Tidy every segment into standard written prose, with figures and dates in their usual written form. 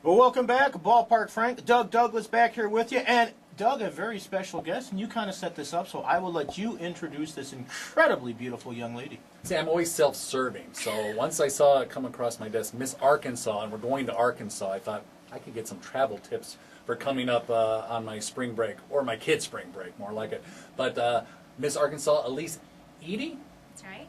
Well, welcome back, Ballpark Frank. Doug Douglas back here with you. And Doug, a very special guest, and you kind of set this up, so I will let you introduce this incredibly beautiful young lady. See, I'm always self-serving, so once I saw it come across my desk, Miss Arkansas, and we're going to Arkansas, I thought I could get some travel tips for coming up on my spring break, or my kid's spring break, more like it. But Miss Arkansas Alyse Eady, That's right.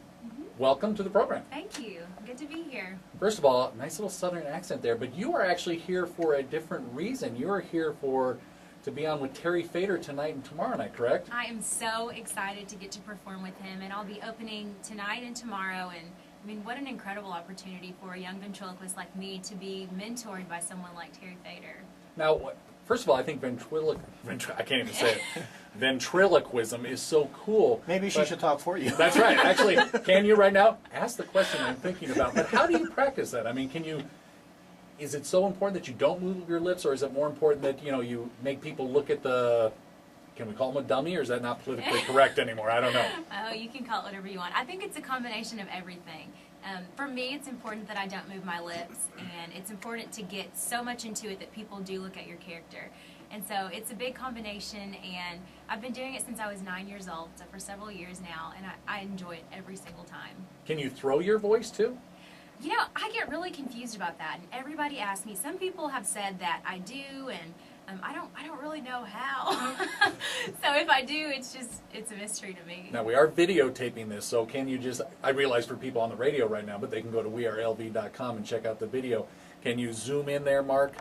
welcome to the program. Thank you. Good to be here. First of all, nice little southern accent there, but you are actually here for a different reason. You are here to be on with Terry Fader tonight and tomorrow night, correct? I am so excited to get to perform with him, and I'll be opening tonight and tomorrow. And I mean, what an incredible opportunity for a young ventriloquist like me to be mentored by someone like Terry Fader. Now, first of all, I think I can't even say it. Ventriloquism is so cool. Maybe she should talk for you. That's right. Actually, can you right now? Ask the question I'm thinking about. But how do you practice that? I mean, is it so important that you don't move your lips, or is it more important that, you make people look at can we call him a dummy, or is that not politically correct anymore? I don't know. Oh, you can call it whatever you want. I think it's a combination of everything. For me, it's important that I don't move my lips, and it's important to get so much into it that people do look at your character. And so it's a big combination, and I've been doing it since I was 9 years old, so for several years now, and I enjoy it every single time. Can you throw your voice too? You know, I get really confused about that, and everybody asks me. Some people have said that I do, and I don't really know how. So if I do, it's a mystery to me. Now, we are videotaping this, so can you I realize for people on the radio right now, but they can go to wearelv.com and check out the video. Can you zoom in there, Mark?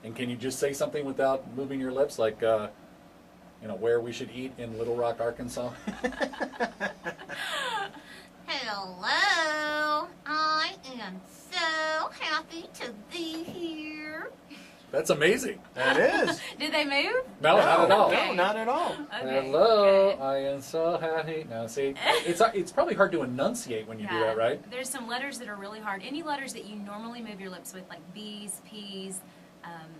And can you just say something without moving your lips, like, where we should eat in Little Rock, Arkansas? Hello, I am so happy to be here. That's amazing. That is. Did they move? No, not at all. No, not at all. Okay, Hello, good. I am so happy. Now, see, it's probably hard to enunciate when you do that, right? There's some letters that are really hard. Any letters that you normally move your lips with, like B's, P's,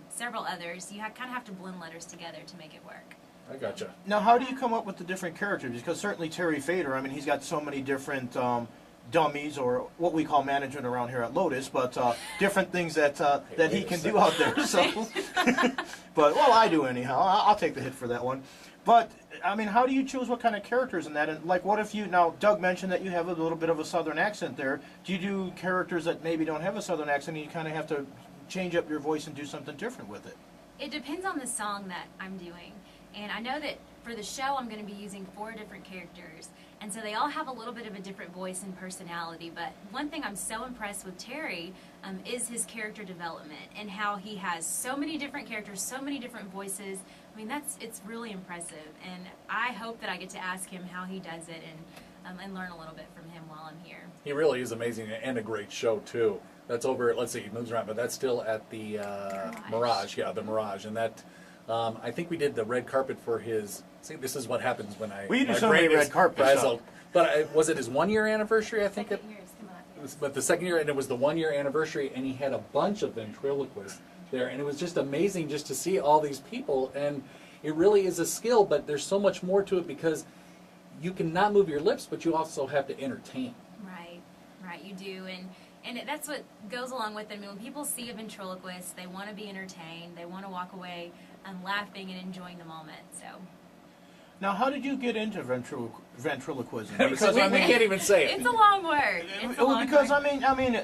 several others, you kind of have to blend letters together to make it work. I gotcha. Now, how do you come up with the different characters? Because certainly Terry Fader, I mean, he's got so many different dummies, or what we call management around here at Lotus, but different things that he can do out there. So, but, well, I do anyhow. I'll take the hit for that one. But, I mean, how do you choose what kind of characters in that? And, like, what if now, Doug mentioned that you have a little bit of a southern accent there. Do you do characters that maybe don't have a southern accent, and you kind of have to change up your voice and do something different with it? It depends on the song that I'm doing. And I know that for the show I'm going to be using 4 different characters. And so they all have a little bit of a different voice and personality. But one thing I'm so impressed with Terry is his character development, and how he has so many different characters, so many different voices. I mean, it's really impressive. And I hope that I get to ask him how he does it, and learn a little bit from him while I'm here. He really is amazing, and a great show, too. That's over, let's see, he moves around, but that's still at the Mirage. Yeah, the Mirage. And that, I think we did the red carpet for his, see, this is what happens when We do so many red carpets. Frazzled. But was it his 1-year anniversary, I think? Second year's come up. But the second year, and it was the 1-year anniversary, and he had a bunch of ventriloquists there, and it was just amazing just to see all these people. And it really is a skill, but there's so much more to it, because you can not move your lips, but you also have to entertain. Right, you do. And that's what goes along with it. I mean, when people see a ventriloquist, they want to be entertained. They want to walk away laughing and enjoying the moment. So. Now, how did you get into ventriloquism? Because we can't even say it. It's a long word. Because I mean,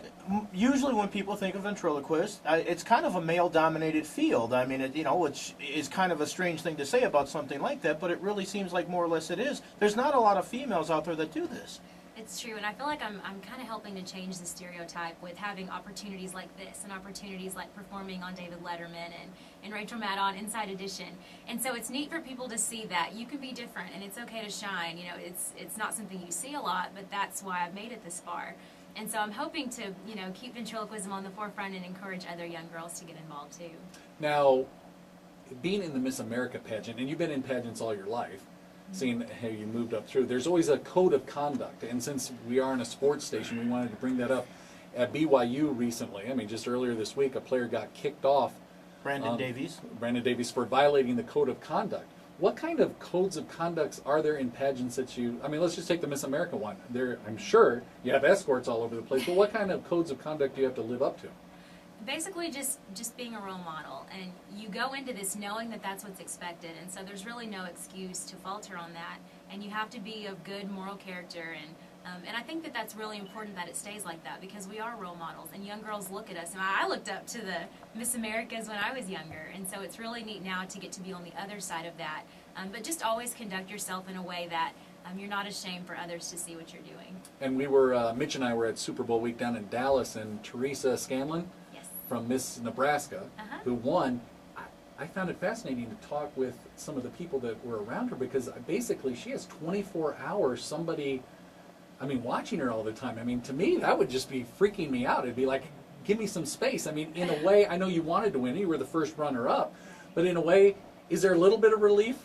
usually when people think of ventriloquist, it's kind of a male-dominated field. I mean, which is kind of a strange thing to say about something like that, but it really seems like more or less it is. There's not a lot of females out there that do this. It's true, and I feel like I'm kind of helping to change the stereotype with having opportunities like this, and opportunities like performing on David Letterman and Rachel Maddow Inside Edition. And so it's neat for people to see that you can be different, and it's okay to shine. It's not something you see a lot, but that's why I've made it this far. And so I'm hoping to keep ventriloquism on the forefront and encourage other young girls to get involved too. Now, being in the Miss America pageant, and you've been in pageants all your life, seeing how you moved up through, there's always a code of conduct. And since we are in a sports station, we wanted to bring that up. At BYU recently, I mean, just earlier this week, a player got kicked off. Brandon Davies, for violating the code of conduct. What kind of codes of conduct are there in pageants that I mean, let's just take the Miss America one. I'm sure you have escorts all over the place, but what kind of codes of conduct do you have to live up to? Basically just being a role model, and you go into this knowing that that's what's expected, and so there's really no excuse to falter on that, and you have to be of good moral character, and I think that that's really important that it stays like that, because we are role models and young girls look at us, and I looked up to the Miss Americas when I was younger, and so it's really neat now to get to be on the other side of that, but just always conduct yourself in a way that you're not ashamed for others to see what you're doing. And we were, Mitch and I were at Super Bowl week down in Dallas, and Teresa Scanlon from Miss Nebraska, who won. I found it fascinating to talk with some of the people that were around her, because basically she has 24 hours somebody, watching her all the time. To me, that would just be freaking me out. It'd be like, give me some space. In a way, I know you wanted to win. You were the first runner-up. But in a way, is there a little bit of relief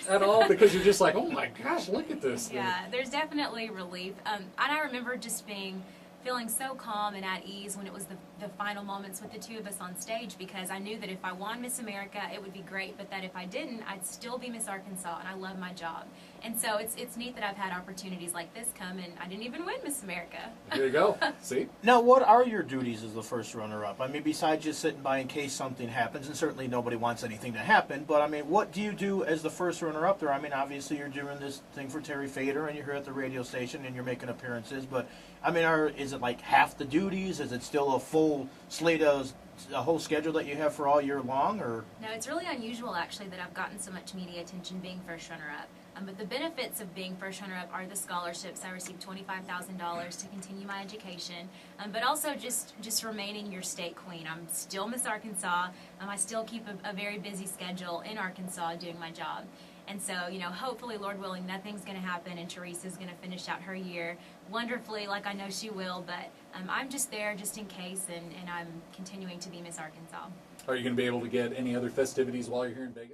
at all? Because you're just like, oh my gosh, look at this. Yeah, there's definitely relief. And I remember just feeling so calm and at ease when it was the final moments with the two of us on stage, because I knew that if I won Miss America, it would be great, but that if I didn't, I'd still be Miss Arkansas, and I love my job. And so it's neat that I've had opportunities like this come, and I didn't even win Miss America. There you go. See? Now, what are your duties as the first runner-up? Besides just sitting by in case something happens, and certainly nobody wants anything to happen, but what do you do as the first runner-up there? Obviously you're doing this thing for Terry Fader, and you're here at the radio station, and you're making appearances, but is it like half the duties? Is it still a full slate of a whole schedule that you have for all year long, or? No, it's really unusual actually that I've gotten so much media attention being first runner-up. But the benefits of being first runner-up are the scholarships. I received $25,000 to continue my education, but also just remaining your state queen. I'm still Miss Arkansas. I still keep a very busy schedule in Arkansas doing my job. And so, hopefully, Lord willing, nothing's going to happen, and Teresa's going to finish out her year wonderfully, like I know she will, but I'm just there just in case, and I'm continuing to be Miss Arkansas. Are you going to be able to get any other festivities while you're here in Vegas?